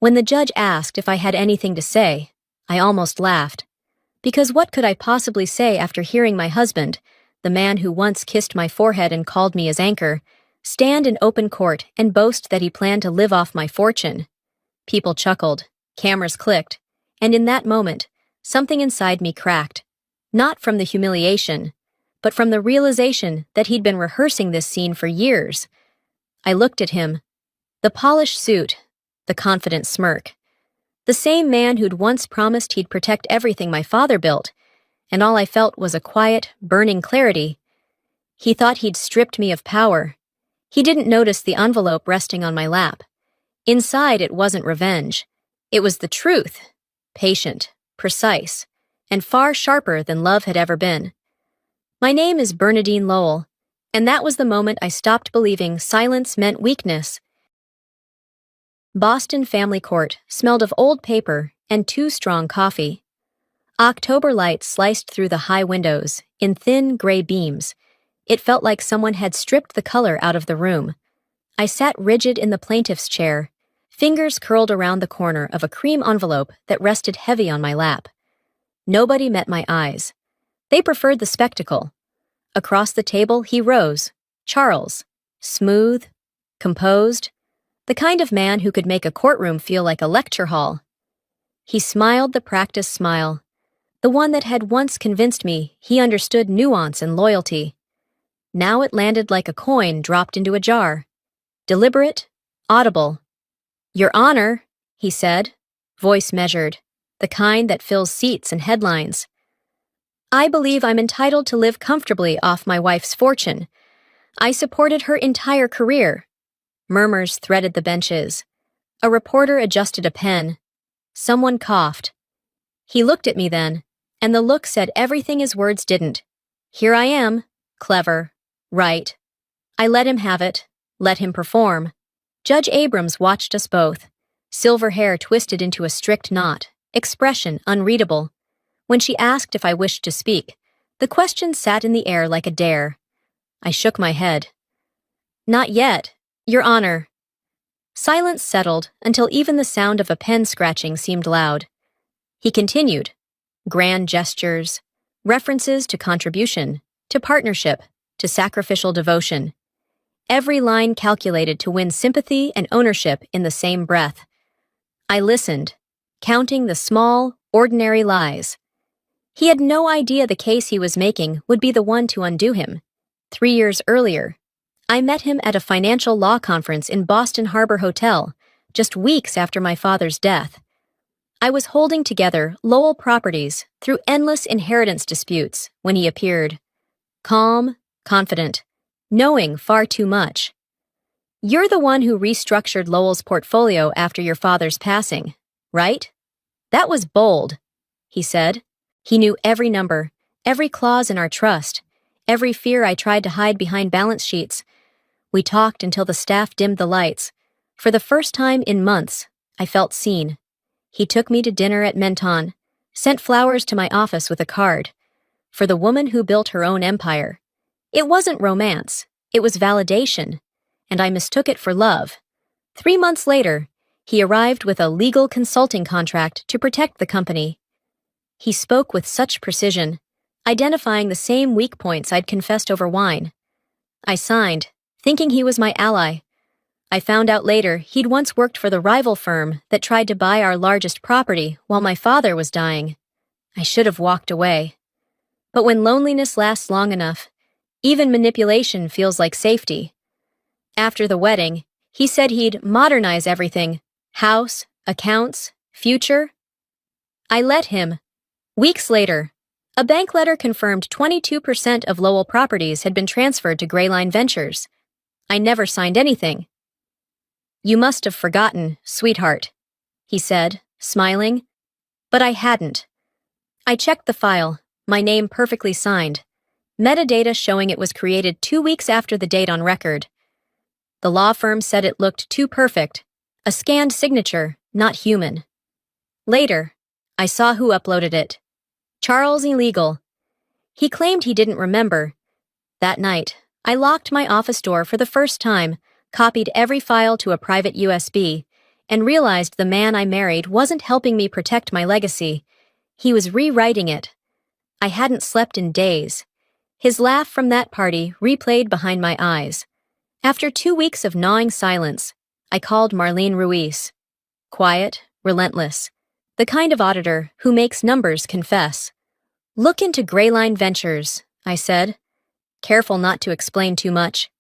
When the judge asked if I had anything to say, I almost laughed. Because what could I possibly say after hearing my husband, the man who once kissed my forehead and called me his anchor, stand in open court and boast that he planned to live off my fortune? People chuckled, cameras clicked, and in that moment, something inside me cracked. Not from the humiliation, but from the realization that he'd been rehearsing this scene for years. I looked at him. The polished suit, the confident smirk. The same man who'd once promised he'd protect everything my father built, and all I felt was a quiet, burning clarity. He thought he'd stripped me of power. He didn't notice the envelope resting on my lap. Inside, it wasn't revenge. It was the truth, patient, precise, and far sharper than love had ever been. My name is Bernadine Lowell, and that was the moment I stopped believing silence meant weakness. Boston Family Court smelled of old paper and too strong coffee. October light sliced through the high windows in thin gray beams. It felt like someone had stripped the color out of the room. I sat rigid in the plaintiff's chair, fingers curled around the corner of a cream envelope that rested heavy on my lap. Nobody met my eyes. They preferred the spectacle. Across the table, he rose, Charles, smooth, composed, the kind of man who could make a courtroom feel like a lecture hall. He smiled the practiced smile, the one that had once convinced me he understood nuance and loyalty. Now it landed like a coin dropped into a jar. Deliberate, audible. "Your Honor," he said, voice measured, the kind that fills seats and headlines. "I believe I'm entitled to live comfortably off my wife's fortune. I supported her entire career." Murmurs threaded the benches. A reporter adjusted a pen. Someone coughed. He looked at me then, and the look said everything his words didn't. Here I am, clever, right. I let him have it, let him perform. Judge Abrams watched us both, silver hair twisted into a strict knot, expression unreadable. When she asked if I wished to speak, the question sat in the air like a dare. I shook my head. "Not yet, Your Honor." Silence settled until even the sound of a pen scratching seemed loud. He continued. Grand gestures, references to contribution, to partnership, to sacrificial devotion. Every line calculated to win sympathy and ownership in the same breath. I listened, counting the small, ordinary lies. He had no idea the case he was making would be the one to undo him. 3 years earlier, I met him at a financial law conference in Boston Harbor Hotel, just weeks after my father's death. I was holding together Lowell Properties through endless inheritance disputes when he appeared. Calm, confident, knowing far too much. "You're the one who restructured Lowell's portfolio after your father's passing, right?" "That was bold," he said. He knew every number, every clause in our trust, every fear I tried to hide behind balance sheets. We talked until the staff dimmed the lights. For the first time in months, I felt seen. He took me to dinner at Menton, sent flowers to my office with a card. For the woman who built her own empire. It wasn't romance, it was validation, and I mistook it for love. 3 months later, he arrived with a legal consulting contract to protect the company. He spoke with such precision, identifying the same weak points I'd confessed over wine. I signed, thinking he was my ally. I found out later he'd once worked for the rival firm that tried to buy our largest property while my father was dying. I should have walked away. But when loneliness lasts long enough, even manipulation feels like safety. After the wedding, he said he'd modernize everything, house, accounts, future. I let him. Weeks later, a bank letter confirmed 22% of Lowell Properties had been transferred to Grayline Ventures. I never signed anything. "You must have forgotten, sweetheart," he said, smiling. But I hadn't. I checked the file, my name perfectly signed. Metadata showing it was created 2 weeks after the date on record. The law firm said it looked too perfect, a scanned signature, not human. Later, I saw who uploaded it. Charles Illegal. He claimed he didn't remember. That night, I locked my office door for the first time, copied every file to a private USB, and realized the man I married wasn't helping me protect my legacy. He was rewriting it. I hadn't slept in days. His laugh from that party replayed behind my eyes. After 2 weeks of gnawing silence, I called Marlene Ruiz. Quiet, relentless. The kind of auditor who makes numbers confess. "Look into Grayline Ventures," I said, careful not to explain too much.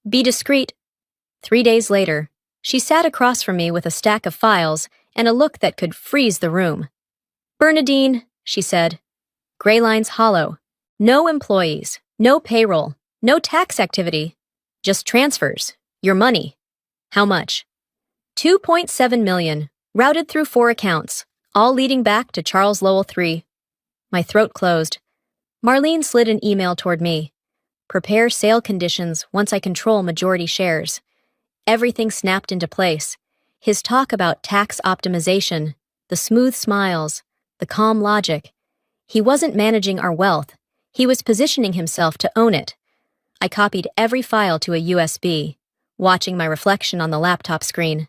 "Be discreet." 3 days later, she sat across from me with a stack of files and a look that could freeze the room. "Bernadine," she said, "Grayline's hollow. No employees, no payroll, no tax activity. Just transfers. Your money." "How much?" $2.7 million, routed through 4 accounts, all leading back to Charles Lowell III. My throat closed. Marlene slid an email toward me. "Prepare sale conditions once I control majority shares." Everything snapped into place. His talk about tax optimization, the smooth smiles, the calm logic. He wasn't managing our wealth. He was positioning himself to own it. I copied every file to a USB, watching my reflection on the laptop screen.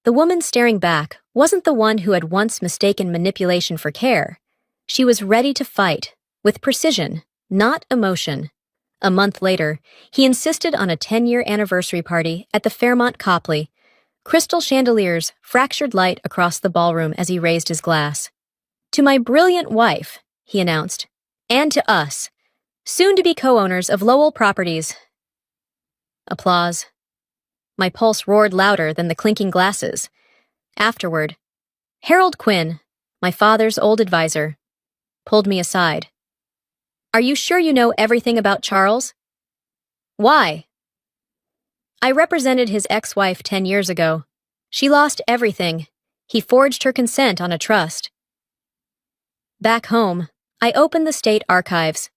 The woman staring back wasn't the one who had once mistaken manipulation for care. She was ready to fight, with precision, not emotion. A month later, he insisted on a 10-year anniversary party at the Fairmont Copley. Crystal chandeliers fractured light across the ballroom as he raised his glass. "To my brilliant wife," he announced, "and to us, soon-to-be co-owners of Lowell Properties." Applause. My pulse roared louder than the clinking glasses. Afterward, Harold Quinn, my father's old advisor, pulled me aside. "Are you sure you know everything about Charles?" "Why?" "I represented his ex-wife 10 years ago. She lost everything. He forged her consent on a trust." Back home, I opened the state archives.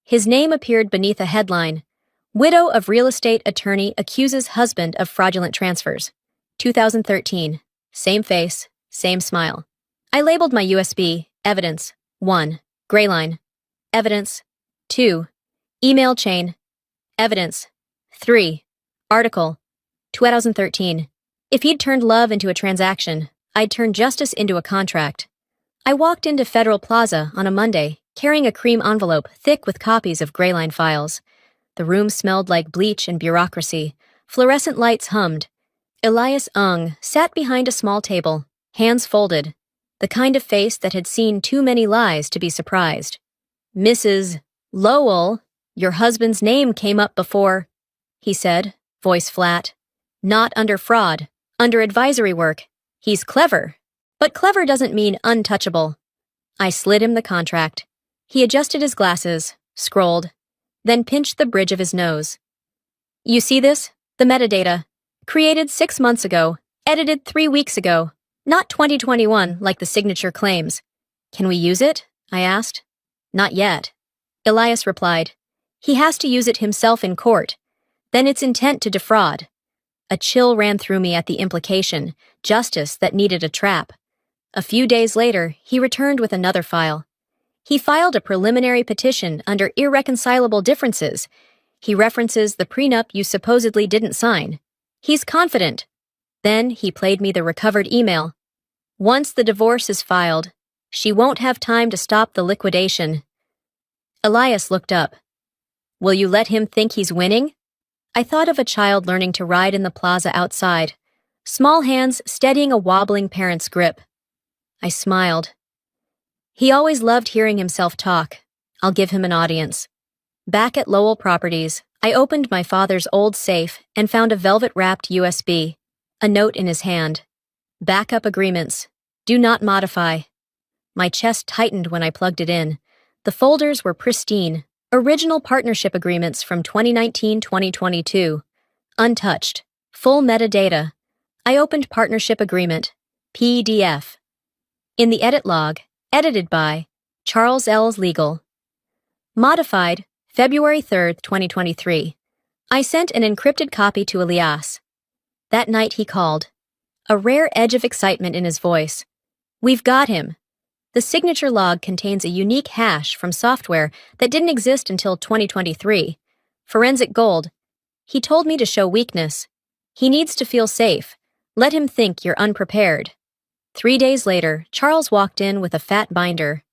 His name appeared beneath a headline: "Widow of real estate attorney accuses husband of fraudulent transfers." 2013. Same face, same smile. I labeled my USB, Evidence 1, Grayline. Evidence 2, Email chain. Evidence 3, Article 2013. If he'd turned love into a transaction, I'd turned justice into a contract. I walked into Federal Plaza on a Monday, carrying a cream envelope thick with copies of Grayline files. The room smelled like bleach and bureaucracy. Fluorescent lights hummed. Elias Ung sat behind a small table, hands folded, the kind of face that had seen too many lies to be surprised. "Mrs. Lowell, your husband's name came up before," he said, voice flat. "Not under fraud, under advisory work. He's clever. But clever doesn't mean untouchable." I slid him the contract. He adjusted his glasses, scrolled, then pinched the bridge of his nose. "You see this? The metadata. Created 6 months ago, edited 3 weeks ago. Not 2021 like the signature claims." "Can we use it?" I asked. "Not yet." Elias replied. "He has to use it himself in court. Then it's intent to defraud." A chill ran through me at the implication, justice that needed a trap. A few days later, he returned with another file. He filed a preliminary petition under irreconcilable differences. He references the prenup you supposedly didn't sign. He's confident. Then he played me the recovered email. "Once the divorce is filed, she won't have time to stop the liquidation." Elias looked up. "Will you let him think he's winning?" I thought of a child learning to ride in the plaza outside, small hands steadying a wobbling parent's grip. I smiled. He always loved hearing himself talk. I'll give him an audience. Back at Lowell Properties, I opened my father's old safe and found a velvet-wrapped USB, a note in his hand. "Backup agreements. Do not modify." My chest tightened when I plugged it in. The folders were pristine, original partnership agreements from 2019-2022. Untouched, full metadata. I opened partnership agreement, PDF. In the edit log, edited by Charles L's Legal. Modified, February 3, 2023. I sent an encrypted copy to Elias. That night he called, a rare edge of excitement in his voice. "We've got him." The signature log contains a unique hash from software that didn't exist until 2023. Forensic gold. He told me to show weakness. He needs to feel safe. Let him think you're unprepared. 3 days later, Charles walked in with a fat binder.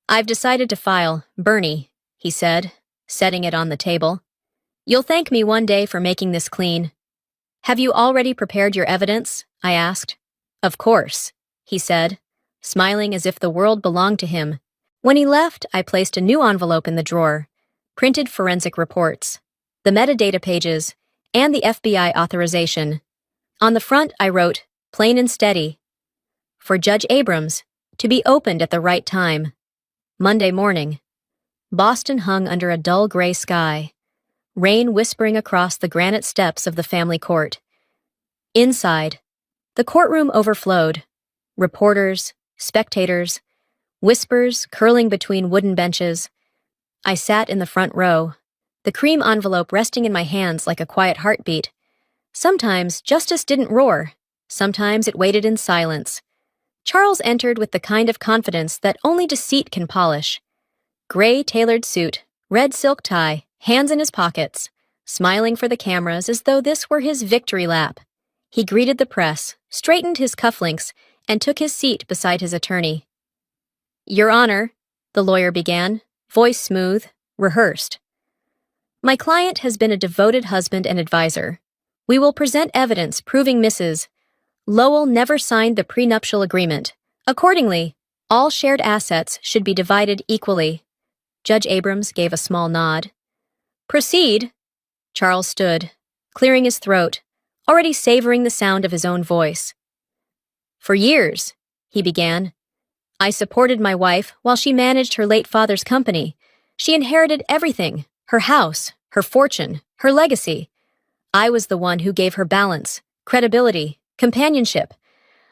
I've decided to file, Bernie, he said, setting it on the table. You'll thank me one day for making this clean. Have you already prepared your evidence? I asked. Of course, he said, smiling as if the world belonged to him. When he left, I placed a new envelope in the drawer, printed forensic reports, the metadata pages, and the FBI authorization. On the front, I wrote, plain and steady, for Judge Abrams, to be opened at the right time. Monday morning. Boston hung under a dull gray sky, rain whispering across the granite steps of the family court. Inside, the courtroom overflowed. Reporters, spectators, whispers curling between wooden benches. I sat in the front row, the cream envelope resting in my hands like a quiet heartbeat. Sometimes justice didn't roar. Sometimes it waited in silence. Charles entered with the kind of confidence that only deceit can polish. Gray tailored suit, red silk tie, hands in his pockets, smiling for the cameras as though this were his victory lap. He greeted the press, straightened his cufflinks, and took his seat beside his attorney. Your Honor, the lawyer began, voice smooth, rehearsed. My client has been a devoted husband and advisor. We will present evidence proving Mrs. Lowell never signed the prenuptial agreement. Accordingly, all shared assets should be divided equally. Judge Abrams gave a small nod. Proceed. Charles stood, clearing his throat, already savoring the sound of his own voice. For years, he began, I supported my wife while she managed her late father's company. She inherited everything, her house, her fortune, her legacy. I was the one who gave her balance, credibility, companionship.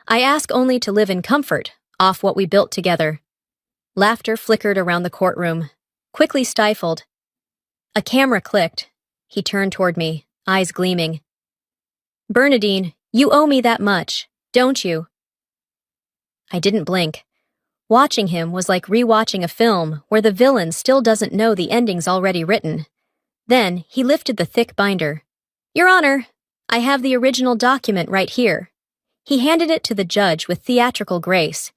I ask only to live in comfort off what we built together. Laughter flickered around the courtroom, quickly stifled. A camera clicked. He turned toward me, eyes gleaming. Bernadine, you owe me that much, don't you? I didn't blink. Watching him was like rewatching a film where the villain still doesn't know the ending's already written. Then he lifted the thick binder. Your Honor, I have the original document right here. He handed it to the judge with theatrical grace.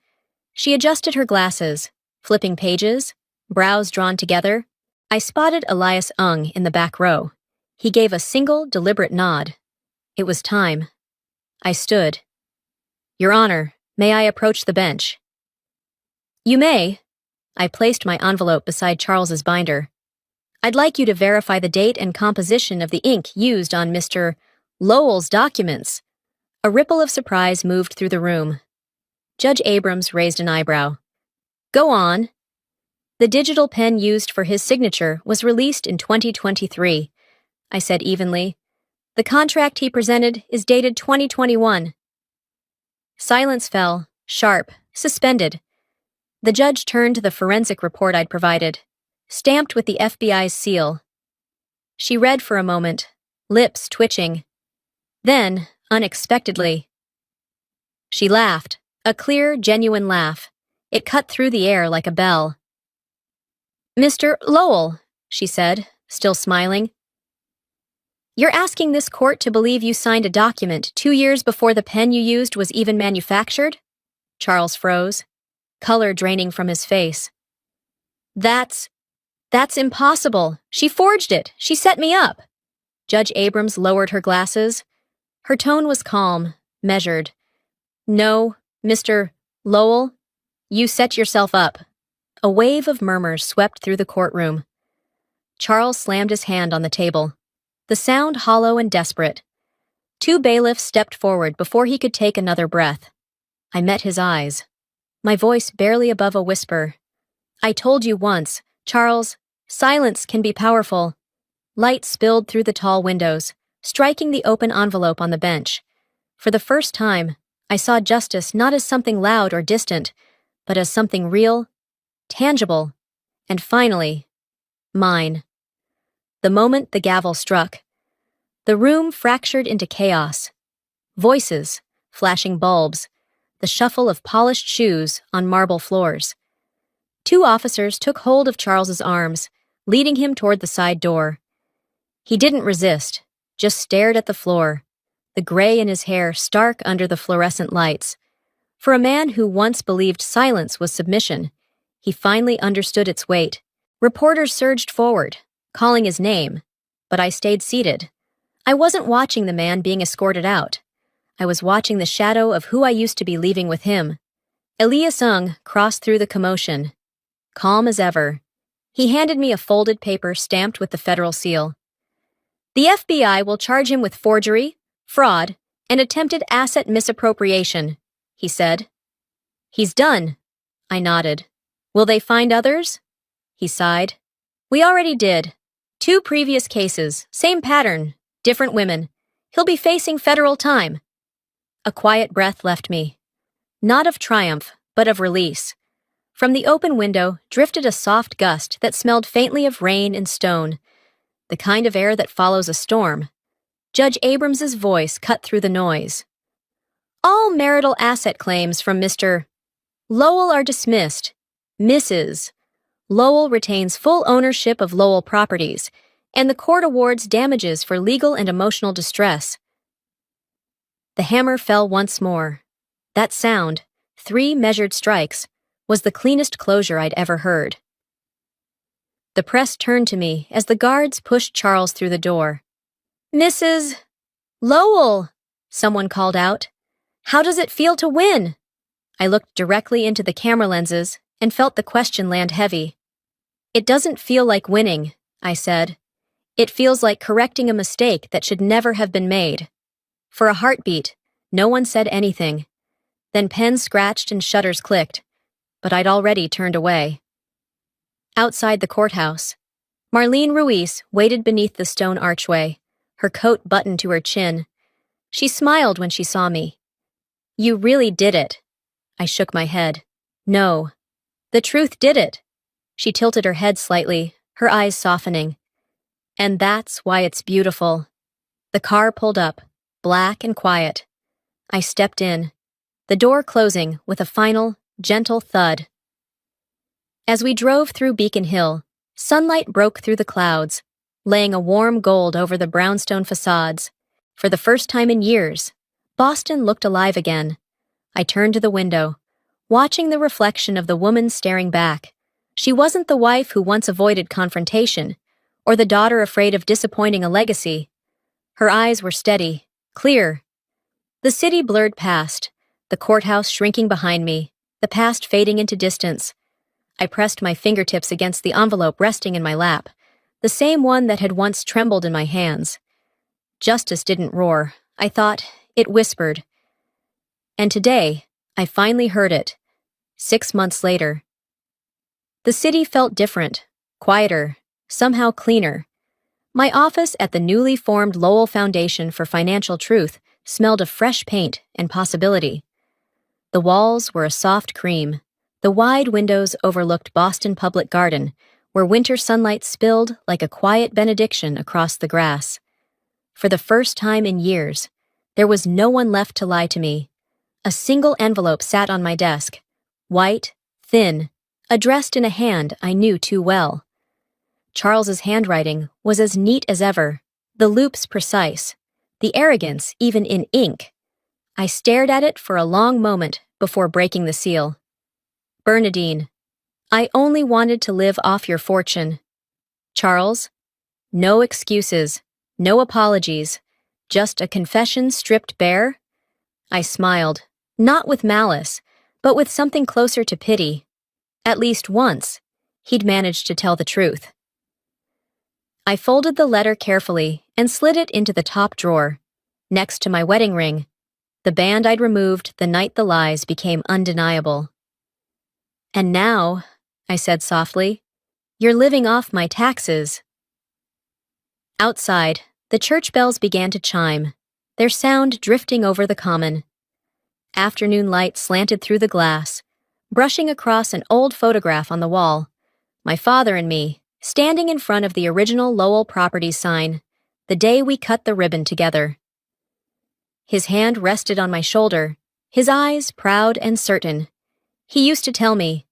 She adjusted her glasses, flipping pages, brows drawn together. I spotted Elias Ung in the back row. He gave a single, deliberate nod. It was time. I stood. Your Honor, may I approach the bench? You may. I placed my envelope beside Charles's binder. I'd like you to verify the date and composition of the ink used on Mr. Lowell's documents. A ripple of surprise moved through the room. Judge Abrams raised an eyebrow. Go on. The digital pen used for his signature was released in 2023, I said evenly. The contract he presented is dated 2021. Silence fell, sharp, suspended. The judge turned to the forensic report I'd provided, stamped with the FBI's seal. She read for a moment, lips twitching. Then, unexpectedly, she laughed, a clear, genuine laugh. It cut through the air like a bell. Mr. Lowell, she said, still smiling. You're asking this court to believe you signed a document 2 years before the pen you used was even manufactured? Charles froze, color draining from his face. That's impossible. She forged it. She set me up. Judge Abrams lowered her glasses. Her tone was calm, measured. No, Mr. Lowell, you set yourself up. A wave of murmurs swept through the courtroom. Charles slammed his hand on the table, the sound hollow and desperate. 2 bailiffs stepped forward before he could take another breath. I met his eyes, my voice barely above a whisper. I told you once, Charles, silence can be powerful. Light spilled through the tall windows, striking the open envelope on the bench. For the first time, I saw justice not as something loud or distant, but as something real, tangible, and finally, mine. The moment the gavel struck, the room fractured into chaos. Voices, flashing bulbs, the shuffle of polished shoes on marble floors. 2 officers took hold of Charles's arms, leading him toward the side door. He didn't resist, just stared at the floor, the gray in his hair stark under the fluorescent lights. For a man who once believed silence was submission, he finally understood its weight. Reporters surged forward, calling his name, but I stayed seated. I wasn't watching the man being escorted out. I was watching the shadow of who I used to be leaving with him. Elias Ung crossed through the commotion, calm as ever. He handed me a folded paper stamped with the federal seal. The FBI will charge him with forgery, fraud, and attempted asset misappropriation, he said. He's done, I nodded. Will they find others? He sighed. We already did. 2 previous cases, same pattern, different women. He'll be facing federal time. A quiet breath left me. Not of triumph, but of release. From the open window drifted a soft gust that smelled faintly of rain and stone, the kind of air that follows a storm. Judge Abrams's voice cut through the noise. All marital asset claims from Mr. Lowell are dismissed. Mrs. Lowell retains full ownership of Lowell properties, and the court awards damages for legal and emotional distress. The hammer fell once more. That sound, 3 measured strikes, was the cleanest closure I'd ever heard. The press turned to me as the guards pushed Charles through the door. Mrs. Lowell, someone called out. How does it feel to win? I looked directly into the camera lenses and felt the question land heavy. It doesn't feel like winning, I said. It feels like correcting a mistake that should never have been made. For a heartbeat, no one said anything. Then pens scratched and shutters clicked, but I'd already turned away. Outside the courthouse, Marlene Ruiz waited beneath the stone archway, her coat buttoned to her chin. She smiled when she saw me. You really did it. I shook my head. No. The truth did it. She tilted her head slightly, her eyes softening. And that's why it's beautiful. The car pulled up, black and quiet. I stepped in, the door closing with a final, gentle thud. As we drove through Beacon Hill, sunlight broke through the clouds, laying a warm gold over the brownstone facades. For the first time in years, Boston looked alive again. I turned to the window, watching the reflection of the woman staring back. She wasn't the wife who once avoided confrontation, or the daughter afraid of disappointing a legacy. Her eyes were steady, clear. The city blurred past, the courthouse shrinking behind me, the past fading into distance. I pressed my fingertips against the envelope resting in my lap, the same one that had once trembled in my hands. Justice didn't roar, I thought. It whispered. And today, I finally heard it. 6 months later. The city felt different, quieter, somehow cleaner. My office at the newly formed Lowell Foundation for Financial Truth smelled of fresh paint and possibility. The walls were a soft cream. The wide windows overlooked Boston Public Garden, where winter sunlight spilled like a quiet benediction across the grass. For the first time in years, there was no one left to lie to me. A single envelope sat on my desk, white, thin, addressed in a hand I knew too well. Charles's handwriting was as neat as ever, the loops precise, the arrogance even in ink. I stared at it for a long moment before breaking the seal. Bernadine, I only wanted to live off your fortune. Charles, no excuses, no apologies, just a confession stripped bare? I smiled, not with malice, but with something closer to pity. At least once, he'd managed to tell the truth. I folded the letter carefully and slid it into the top drawer, next to my wedding ring, the band I'd removed the night the lies became undeniable. And now, I said softly, you're living off my taxes. Outside, the church bells began to chime, their sound drifting over the common. Afternoon light slanted through the glass, brushing across an old photograph on the wall, my father and me, standing in front of the original Lowell Properties sign, the day we cut the ribbon together. His hand rested on my shoulder, his eyes proud and certain. He used to tell me,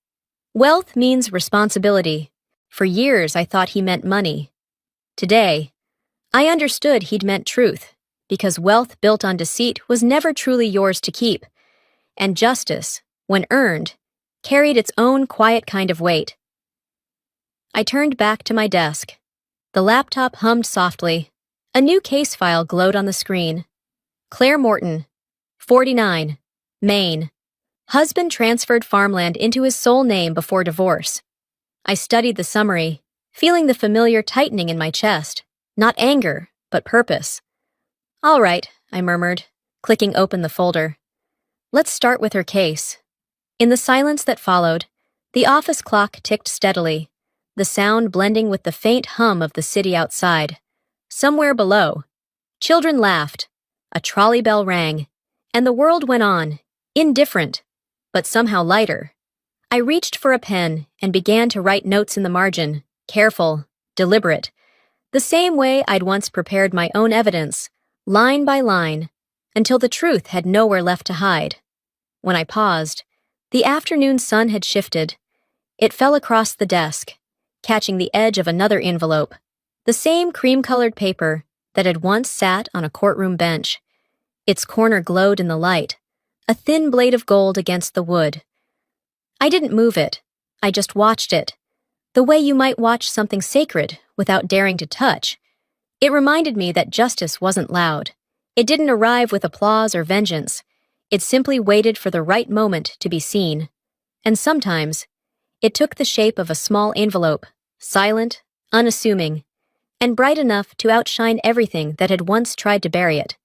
wealth means responsibility. For years I thought he meant money. Today, I understood he'd meant truth, because wealth built on deceit was never truly yours to keep, and justice, when earned, carried its own quiet kind of weight. I turned back to my desk. The laptop hummed softly. A new case file glowed on the screen. Claire Morton, 49, Maine. Husband transferred farmland into his sole name before divorce. I studied the summary, feeling the familiar tightening in my chest. Not anger, but purpose. All right, I murmured, clicking open the folder. Let's start with her case. In the silence that followed, the office clock ticked steadily, the sound blending with the faint hum of the city outside. Somewhere below, children laughed, a trolley bell rang, and the world went on, indifferent, but somehow lighter. I reached for a pen and began to write notes in the margin, careful, deliberate, the same way I'd once prepared my own evidence, line by line, until the truth had nowhere left to hide. When I paused, the afternoon sun had shifted. It fell across the desk, catching the edge of another envelope, the same cream-colored paper that had once sat on a courtroom bench. Its corner glowed in the light, a thin blade of gold against the wood. I didn't move it. I just watched it, the way you might watch something sacred without daring to touch. It reminded me that justice wasn't loud. It didn't arrive with applause or vengeance. It simply waited for the right moment to be seen. And sometimes, it took the shape of a small envelope, silent, unassuming, and bright enough to outshine everything that had once tried to bury it.